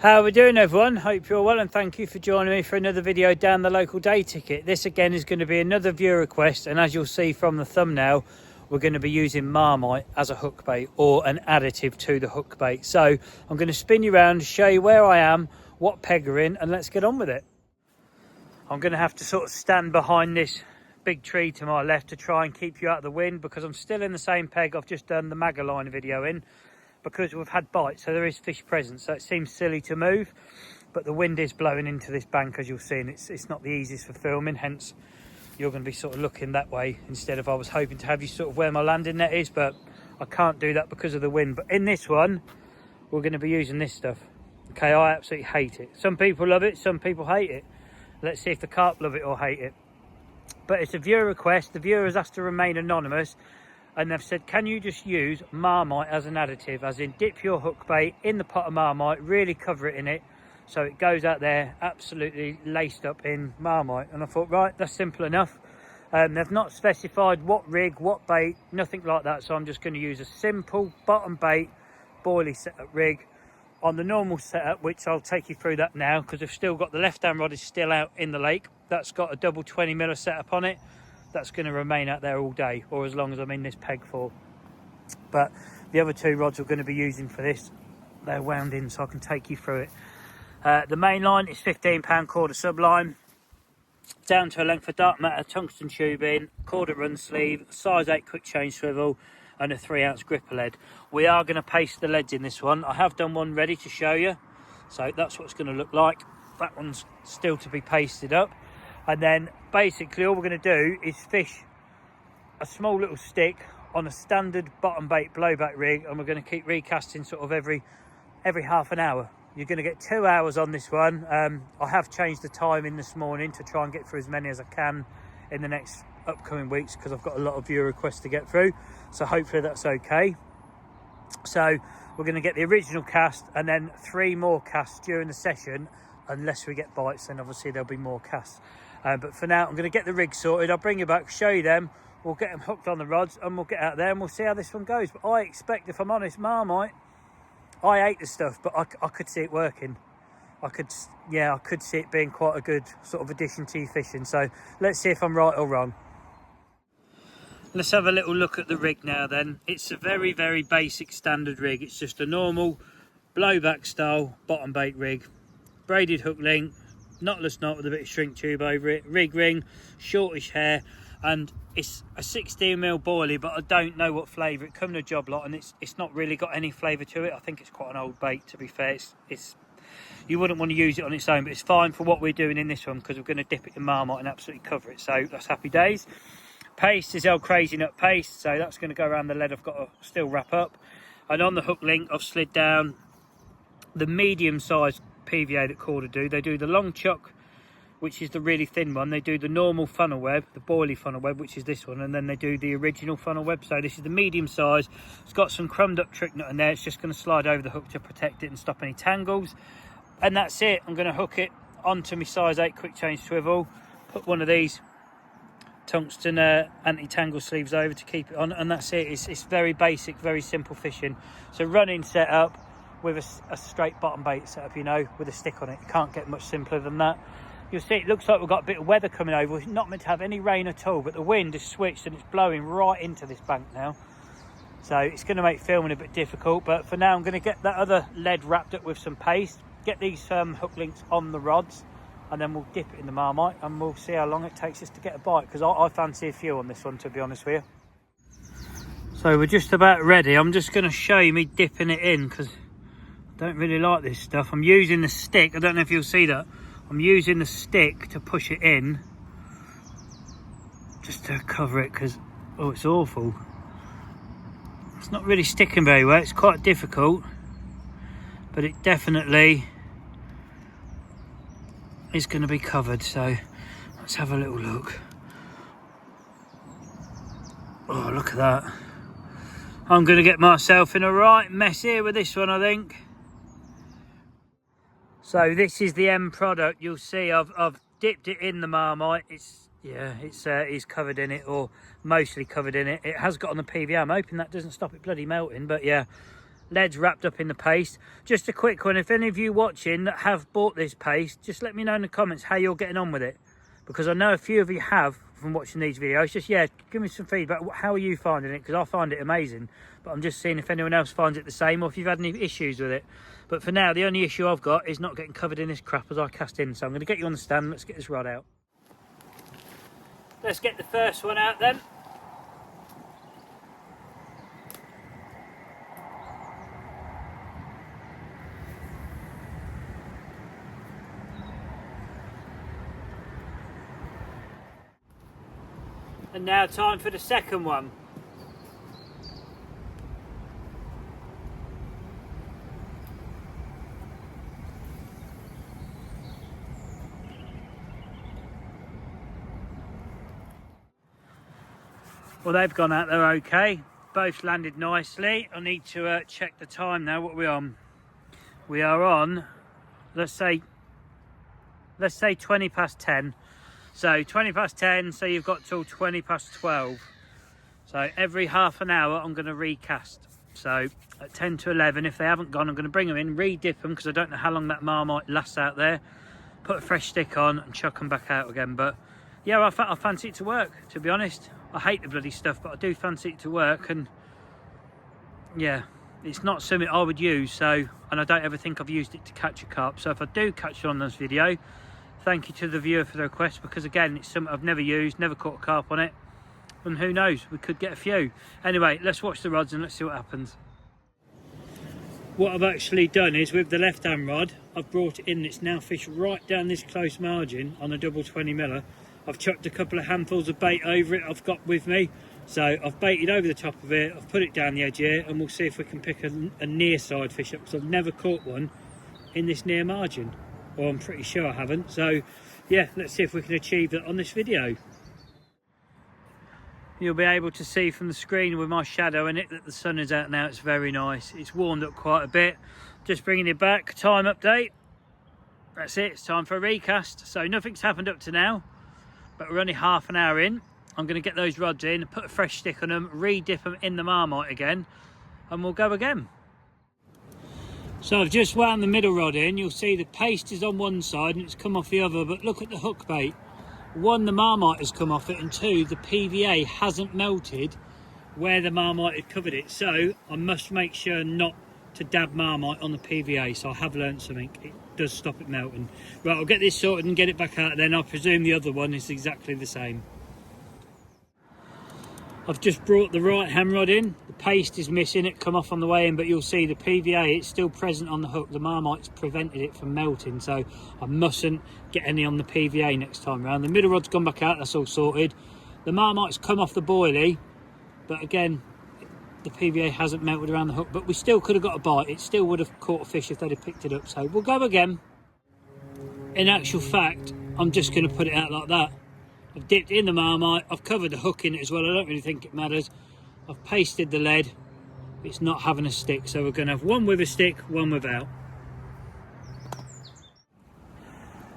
How are we doing, everyone? Hope you're well, and thank you for joining me for another video down the local day ticket. This again is going to be another viewer request, and as you'll see from the thumbnail, we're going to be using Marmite as a hook bait or an additive to the hook bait. So I'm going to spin you around, show you where I am, what peg we're in, and let's get on with it. I'm going to have to sort of stand behind this big tree to my left to try and keep you out of the wind, because I'm still in the same peg I've just done the MAINLINE video in, because we've had bites, so there is fish present, so it seems silly to move, but the wind is blowing into this bank, as you'll see, and it's not the easiest for filming, hence you're going to be sort of looking that way instead of I was hoping to have you sort of where my landing net is, but I can't do that because of the wind. But in this one, we're going to be using this stuff. Okay, I absolutely hate it. Some people love it, some people hate it. Let's see if the carp love it or hate it. But it's a viewer request. The viewer has asked to remain anonymous, and they've said, can you just use Marmite as an additive, as in dip your hook bait in the pot of Marmite, really cover it in it, so it goes out there absolutely laced up in Marmite. And I thought, right, that's simple enough. They've not specified what rig, what bait, nothing like that, so I'm just going to use a simple bottom bait boilie setup rig on the normal setup, which I'll take you through that now, because I've still got the left hand rod is still out in the lake. That's got a double 20mm setup on it. That's going to remain out there all day, or as long as I'm in this peg for. But the other two rods we're going to be using for this, they're wound in, so I can take you through it. The main line is 15 pound KORDA subline, down to a length of dark matter tungsten tubing, KORDA run sleeve, size 8 quick change swivel, and a 3-ounce gripper lead. We are going to paste the leads in this one. I have done one ready to show you, so that's what it's going to look like. That one's still to be pasted up. And then basically all we're going to do is fish a small little stick on a standard bottom bait blowback rig, and we're going to keep recasting sort of every half an hour. You're going to get 2 hours on this one. I have changed the timing this morning to try and get through as many as I can in the next upcoming weeks, because I've got a lot of viewer requests to get through, so hopefully that's okay. So we're going to get the original cast and then 3 more casts during the session, unless we get bites, then obviously there'll be more casts. But for now, I'm going to get the rig sorted. I'll bring you back, show you them. We'll get them hooked on the rods, and we'll get out there and we'll see how this one goes. But I expect, if I'm honest, Marmite, I hate the stuff, but I could see it working. I could see it being quite a good sort of addition to your fishing. So let's see if I'm right or wrong. Let's have a little look at the rig now then. It's a very, very basic standard rig. It's just a normal blowback style bottom bait rig. Braided hook link, knotless knot with a bit of shrink tube over it, rig ring, shortish hair, and it's a 16mm boilie, but I don't know what flavour. It comes in a job lot, and it's not really got any flavour to it. I think it's quite an old bait, to be fair. It's you wouldn't want to use it on its own, but it's fine for what we're doing in this one, because we're going to dip it in Marmite and absolutely cover it, so that's happy days. Paste is old Crazy Nut paste, so that's going to go around the lead I've got to still wrap up. And on the hook link, I've slid down the medium sized PVA that KORDA do. They do the long chuck, which is the really thin one. They do the normal funnel web, the boilie funnel web, which is this one, and then they do the original funnel web. So this is the medium size. It's got some crumbed up trick nut in there. It's just going to slide over the hook to protect it and stop any tangles. And that's it. I'm going to hook it onto my size 8 quick change swivel, put one of these tungsten anti-tangle sleeves over to keep it on, and that's it. It's very basic, very simple fishing. So running setup with a straight bottom bait setup, you know, with a stick on it. You can't get much simpler than that. You'll see it looks like we've got a bit of weather coming over. We're not meant to have any rain at all, but the wind has switched and it's blowing right into this bank now, so it's going to make filming a bit difficult. But for now, I'm going to get that other lead wrapped up with some paste, get these hook links on the rods, and then we'll dip it in the Marmite and we'll see how long it takes us to get a bite, because I fancy a few on this one, to be honest with you. So we're just about ready. I'm just going to show you me dipping it in, because I don't really like this stuff. I'm using the stick. I don't know if you'll see that. I'm using the stick to push it in, just to cover it, because oh, it's awful. It's not really sticking very well. It's quite difficult, but it definitely is going to be covered. So let's have a little look. Oh, look at that. I'm going to get myself in a right mess here with this one, I think. So this is the end product. You'll see I've dipped it in the Marmite. It's covered in it, or mostly covered in it. It has got on the PVA. I'm hoping that doesn't stop it bloody melting, but yeah, lead's wrapped up in the paste. Just a quick one, if any of you watching that have bought this paste, just let me know in the comments how you're getting on with it, because I know a few of you have from watching these videos. Just, yeah, give me some feedback. How are you finding it? Because I find it amazing, but I'm just seeing if anyone else finds it the same, or if you've had any issues with it. But for now, the only issue I've got is not getting covered in this crap as I cast in. So I'm going to get you on the stand. Let's get this rod out. Let's get the first one out then. And now time for the second one. Well, they've gone out there okay. Both landed nicely. I need to check the time now. What are we on? We are on, let's say 20 past 10. So 20 past 10, so you've got till 20 past 12. So every half an hour I'm going to recast. So at 10 to 11, if they haven't gone, I'm going to bring them in, re-dip them, because I don't know how long that Marmite lasts out there. Put a fresh stick on and chuck them back out again. But yeah, I fancy it to work, to be honest. I hate the bloody stuff, but I do fancy it to work. And yeah, it's not something I would use, so, and I don't ever think I've used it to catch a carp. So if I do catch it on this video, thank you to the viewer for the request, because again, it's something I've never used, never caught a carp on it, and who knows, we could get a few. Anyway, let's watch the rods and let's see what happens. What I've actually done is, with the left hand rod, I've brought it in. It's now fished right down this close margin on a double 20 miller. I've chucked a couple of handfuls of bait over it I've got with me, so I've baited over the top of it, I've put it down the edge here, and we'll see if we can pick a near side fish up, because I've never caught one in this near margin. Well, I'm pretty sure I haven't. So yeah, let's see if we can achieve that on this video. You'll be able to see from the screen with my shadow in it that the sun is out now. It's very nice. It's warmed up quite a bit. Just bringing it back. Time update. That's it. It's time for a recast. So nothing's happened up to now, but we're only half an hour in. I'm going to get those rods in, put a fresh stick on them, re-dip them in the Marmite again, and we'll go again. So I've just wound the middle rod in. You'll see the paste is on one side and it's come off the other, but look at the hook bait. One, the Marmite has come off it, and two, the PVA hasn't melted where the Marmite had covered it. So I must make sure not to dab Marmite on the PVA. So I have learned something. It does stop it melting. Right, I'll get this sorted and get it back out, and then I presume the other one is exactly the same. I've just brought the right hand rod in. The paste is missing, it come off on the way in, but you'll see the PVA, it's still present on the hook. The Marmite's prevented it from melting, so I mustn't get any on the PVA next time around. The middle rod's gone back out, that's all sorted. The Marmite's come off the boilie, but again, the PVA hasn't melted around the hook, but we still could have got a bite. It still would have caught a fish if they'd have picked it up, so we'll go again. In actual fact, I'm just going to put it out like that. I've dipped in the Marmite, I've covered the hook in it as well. I don't really think it matters. I've pasted the lead. It's not having a stick, so we're going to have one with a stick, one without.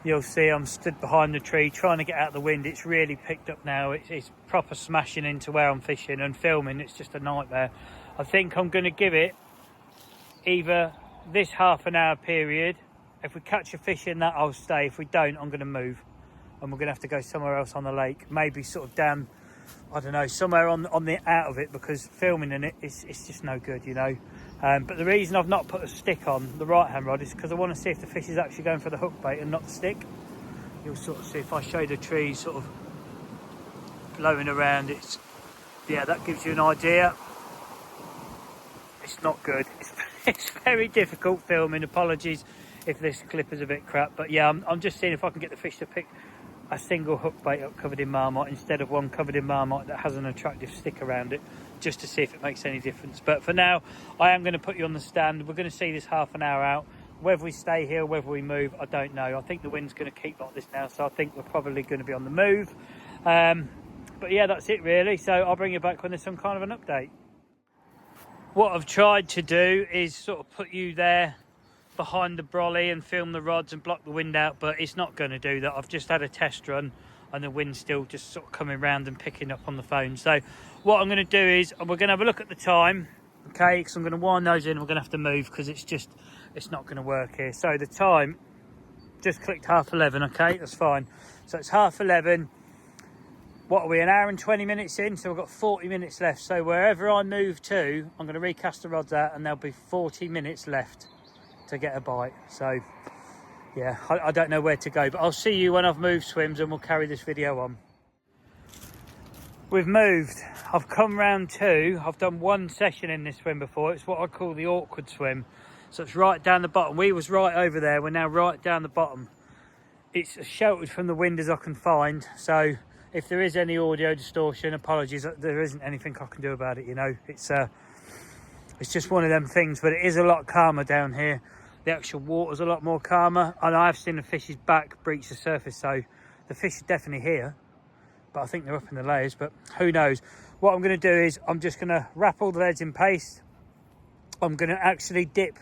You'll see I'm stood behind the tree trying to get out of the wind. It's really picked up now. It's proper smashing into where I'm fishing and filming. It's just a nightmare. I think I'm going to give it either this half an hour period. If we catch a fish in that, I'll stay. If we don't, I'm going to move. And we're going to have to go somewhere else on the lake, maybe sort of down, I don't know, somewhere on the out of it, because filming in it it's just no good, you know. But the reason I've not put a stick on the right hand rod is because I want to see if the fish is actually going for the hook bait and not the stick. You'll sort of see if I show the trees sort of blowing around. Yeah, that gives you an idea. It's not good. It's very difficult filming. Apologies if this clip is a bit crap, but yeah, I'm just seeing if I can get the fish to pick a single hook bait up covered in Marmite instead of one covered in Marmite that has an attractive stick around it, just to see if it makes any difference. But for now, I am going to put you on the stand. We're going to see this half an hour out. Whether we stay here, whether we move, I don't know. I think the wind's going to keep like this now, so I think we're probably going to be on the move. But yeah, that's it really. So I'll bring you back when there's some kind of an update. What I've tried to do is sort of put you there behind the brolly and film the rods and block the wind out, but it's not going to do that. I've just had a test run and the wind's still just sort of coming round and picking up on the phone. So what I'm going to do is we're going to have a look at the time. okay, because I'm going to wind those in. We're going to have to move because it's not going to work here. So the time just clicked 11:30. Okay, that's fine. So it's 11:30. What are we, an hour and 20 minutes in? So we've got 40 minutes left. So wherever I move to, I'm going to recast the rods out and there'll be 40 minutes left to get a bite. So yeah, I don't know where to go, but I'll see you when I've moved swims and we'll carry this video on. We've moved. I've come round two. I've done one session in this swim before. It's what I call the awkward swim. So it's right down the bottom. We was right over there. We're now right down the bottom. It's as sheltered from the wind as I can find. So if there is any audio distortion, apologies. There isn't anything I can do about it, you know. It's just one of them things, but it is a lot calmer down here. The actual water's a lot more calmer, and I've seen the fish's back breach the surface, so the fish is definitely here, but I think they're up in the layers, but who knows. What I'm going to do is I'm just going to wrap all the leads in paste. I'm going to actually dip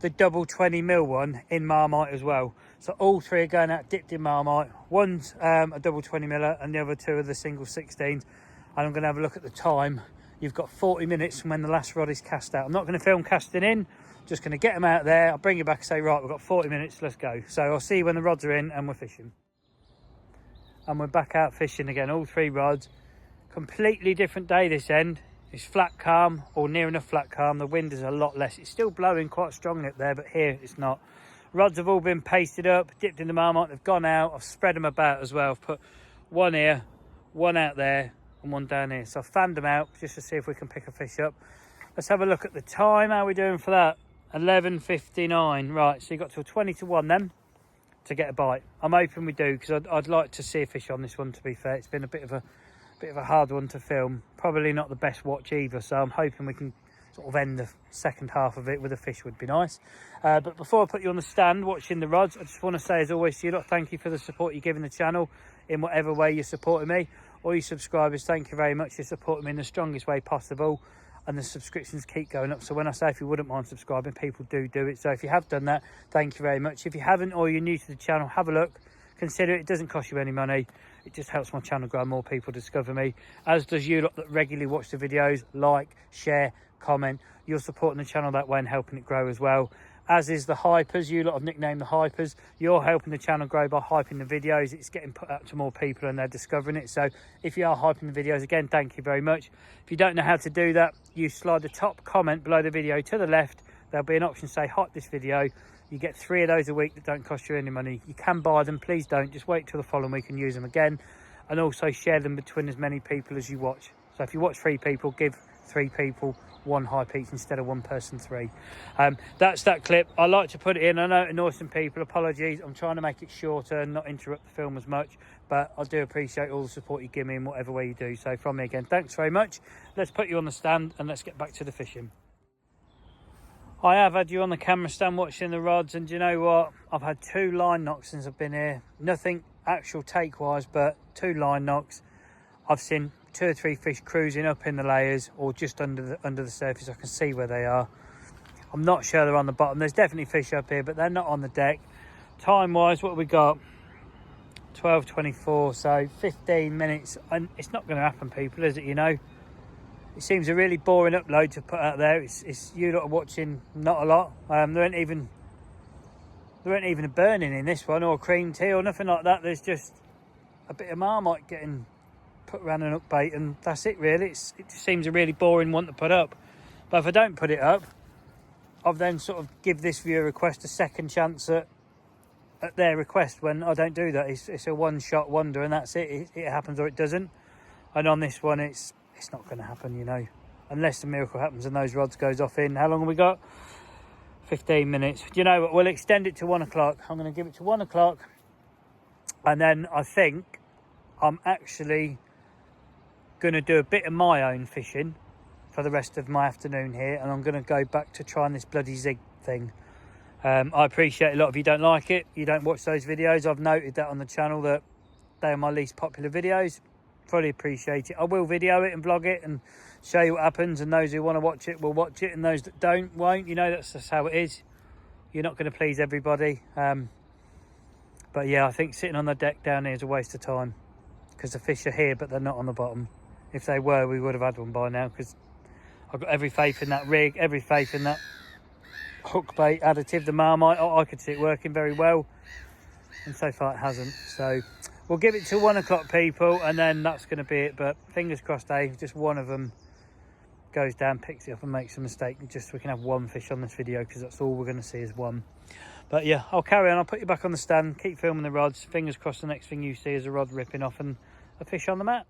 the double 20mm one in Marmite as well. So all three are going out dipped in Marmite. One's a double 20mm and the other two are the single 16s. And I'm going to have a look at the time. You've got 40 minutes from when the last rod is cast out. I'm not going to film casting in, just going to get them out there. I'll bring you back and say, right, we've got 40 minutes, let's go. So I'll see you when the rods are in and we're fishing. And we're back out fishing again, all three rods. Completely different day this end. It's flat calm, or near enough flat calm. The wind is a lot less. It's still blowing quite strongly up there, but here it's not. Rods have all been pasted up, dipped in the Marmite, they've gone out. I've spread them about as well. I've put one here, one out there, and one down here. So I've fanned them out just to see if we can pick a fish up. Let's have a look at the time. How are we doing for that? 11:59. Right, so you got till 20 to 1 then to get a bite. I'm hoping we do, because I'd like to see a fish on this one, to be fair. It's been a bit of a hard one to film. Probably not the best watch either, so I'm hoping we can sort of end the second half of it with a fish would be nice. But before I put you on the stand watching the rods, I just want to say, as always to you lot, thank you for the support you're giving the channel in whatever way you're supporting me. All you subscribers, thank you very much. You're supporting me in the strongest way possible, and the subscriptions keep going up. So when I say if you wouldn't mind subscribing, people do it. So if you have done that, thank you very much. If you haven't, or you're new to the channel, have a look, consider it. It doesn't cost you any money. It just helps my channel grow, more people discover me, as does you lot that regularly watch the videos. Like, share, comment. You're supporting the channel that way and helping it grow as well, as is the hypers. You lot have nicknamed the hypers. You're helping the channel grow by hyping the videos. It's getting put out to more people and they're discovering it. So if you are hyping the videos, again, thank you very much. If you don't know how to do that, you slide the top comment below the video to the left. There'll be an option to say hype this video. You get 3 of those a week that don't cost you any money. You can buy them, please don't. Just wait till the following week and use them again. And also share them between as many people as you watch. So if you watch 3 people, give 3 people 1 hype each instead of 1 person 3. That's that clip. I like to put it in. I know it annoys some people. Apologies. I'm trying to make it shorter and not interrupt the film as much. But I do appreciate all the support you give me in whatever way you do. So from me again, thanks very much. Let's put you on the stand and let's get back to the fishing. I have had you on the camera stand watching the rods, and do you know what? I've had 2 line knocks since I've been here. Nothing actual take wise, but 2 line knocks. I've seen 2 or 3 fish cruising up in the layers or just under the surface. I can see where they are. I'm not sure they're on the bottom. There's definitely fish up here, but they're not on the deck. Time wise, what have we got? 12:24, so 15 minutes, and it's not going to happen, people, is it? You know, it seems a really boring upload to put out there. It's you lot are watching not a lot. There ain't even a burning in this one, or cream tea or nothing like that. There's just a bit of Marmite getting put around an upbait, and that's it really. It just seems a really boring one to put up. But if I don't put it up, I'll then sort of give this viewer request a second chance at their request. When I don't do that, it's a one-shot wonder, and that's it. It happens or it doesn't. And on this one, it's not going to happen, you know, unless the miracle happens and those rods goes off in. How long have we got? 15 minutes. Do you know what? We'll extend it to 1 o'clock. I'm going to give it to 1 o'clock, and then I think I'm actually going to do a bit of my own fishing for the rest of my afternoon here, and I'm going to go back to trying this bloody zig thing. I appreciate a lot of you don't like it, you don't watch those videos. I've noted that on the channel that they are my least popular videos. Fully appreciate it. I will video it and vlog it and show you what happens, and those who want to watch it will watch it, and those that don't won't. You know, that's just how it is. You're not going to please everybody. But yeah, I think sitting on the deck down here is a waste of time, because the fish are here but they're not on the bottom. If they were, we would have had one by now, because I've got every faith in that rig, every faith in that hook bait additive, the Marmite. I could see it working very well, and so far it hasn't. So we'll give it to 1 o'clock, people, and then that's going to be it. But fingers crossed, Dave, just one of them goes down, picks it up and makes a mistake, just so we can have one fish on this video, because that's all we're going to see is one. But yeah, I'll carry on. I'll put you back on the stand, keep filming the rods. Fingers crossed the next thing you see is a rod ripping off and a fish on the mat.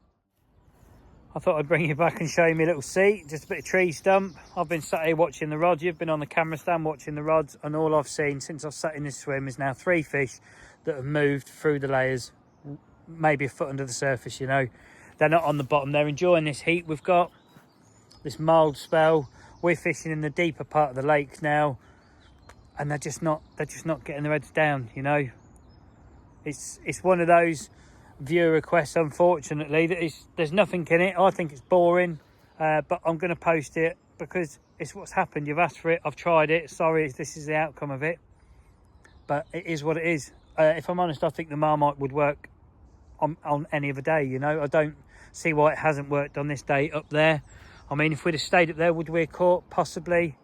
I thought I'd bring you back and show you my little seat, just a bit of tree stump. I've been sat here watching the rods. You've been on the camera stand watching the rods, and all I've seen since I've sat in this swim is now 3 fish that have moved through the layers, maybe a foot under the surface, you know. They're not on the bottom. They're enjoying this heat we've got, this mild spell. We're fishing in the deeper part of the lake now, and they're just not getting their heads down, you know. It's one of those viewer requests, unfortunately, that there's nothing in it. I think it's boring, but I'm going to post it because it's what's happened. You've asked for it, I've tried it. Sorry, this is the outcome of it, but it is what it is. If I'm honest, I think the Marmite would work on any other day, you know. I don't see why it hasn't worked on this day up there. I mean, if we'd have stayed up there, would we have caught? Possibly,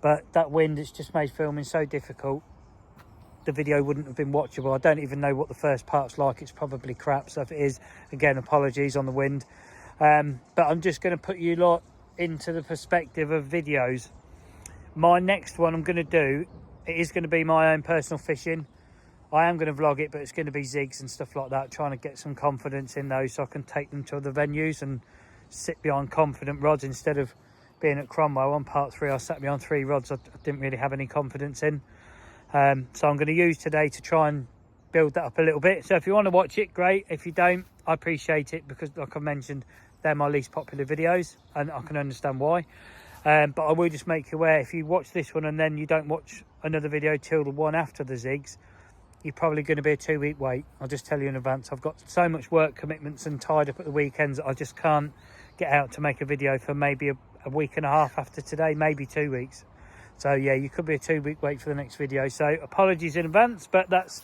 but that wind, it's just made filming so difficult. The video wouldn't have been watchable. I don't even know what the first part's like. It's probably crap. So if it is, again, apologies on the wind. But I'm just going to put you lot into the perspective of videos. My next one I'm going to do, it is going to be my own personal fishing. I am going to vlog it, but it's going to be zigs and stuff like that, trying to get some confidence in those so I can take them to other venues and sit behind confident rods instead of being at Cromwell on part 3. I sat behind 3 rods I didn't really have any confidence in. So I'm going to use today to try and build that up a little bit. So if you want to watch it, great. If you don't, I appreciate it, because like I mentioned, they're my least popular videos, and I can understand why. But I will just make you aware, if you watch this one and then you don't watch another video till the one after the zigs, you're probably going to be a 2-week wait. I'll just tell you in advance. I've got so much work commitments and tied up at the weekends that I just can't get out to make a video for maybe a week and a half after today, maybe 2 weeks. So yeah, you could be a 2-week wait for the next video. So apologies in advance, but that's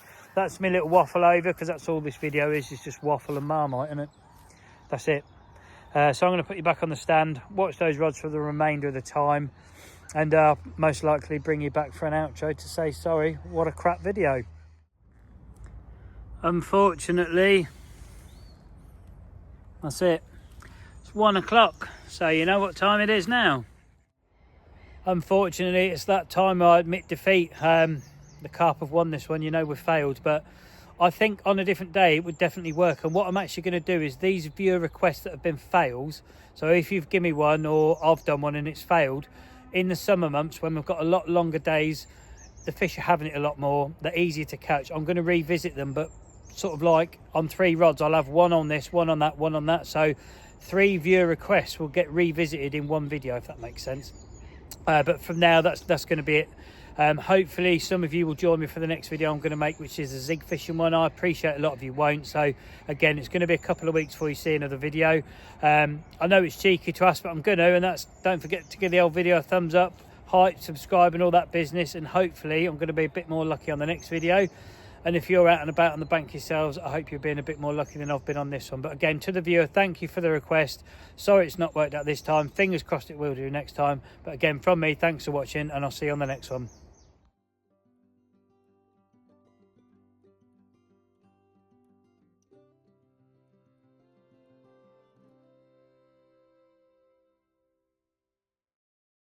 my little waffle over, because that's all this video is just waffle and Marmite, isn't it? That's it. So I'm going to put you back on the stand, watch those rods for the remainder of the time, and most likely bring you back for an outro to say sorry, what a crap video. Unfortunately, that's it. It's 1 o'clock, so you know what time it is now. Unfortunately, it's that time I admit defeat. The carp have won this one, you know, we've failed, but I think on a different day it would definitely work. And what I'm actually going to do is these viewer requests that have been fails, so if you've given me one or I've done one and it's failed, in the summer months when we've got a lot longer days, the fish are having it a lot more, they're easier to catch. I'm going to revisit them, but sort of like on 3 rods, I'll have one on this, one on that, one on that. So 3 viewer requests will get revisited in one video, if that makes sense. But from now, that's going to be it. Hopefully some of you will join me for the next video I'm going to make, which is a zig fishing one. I appreciate a lot of you won't, so again, it's going to be a couple of weeks before you see another video. I know it's cheeky to ask, but I'm going to, and that's, don't forget to give the old video a thumbs up, hype, subscribe and all that business, and hopefully I'm going to be a bit more lucky on the next video. And if you're out and about on the bank yourselves, I hope you're being a bit more lucky than I've been on this one. But again, to the viewer, thank you for the request. Sorry it's not worked out this time. Fingers crossed it will do next time. But again, from me, thanks for watching, and I'll see you on the next one.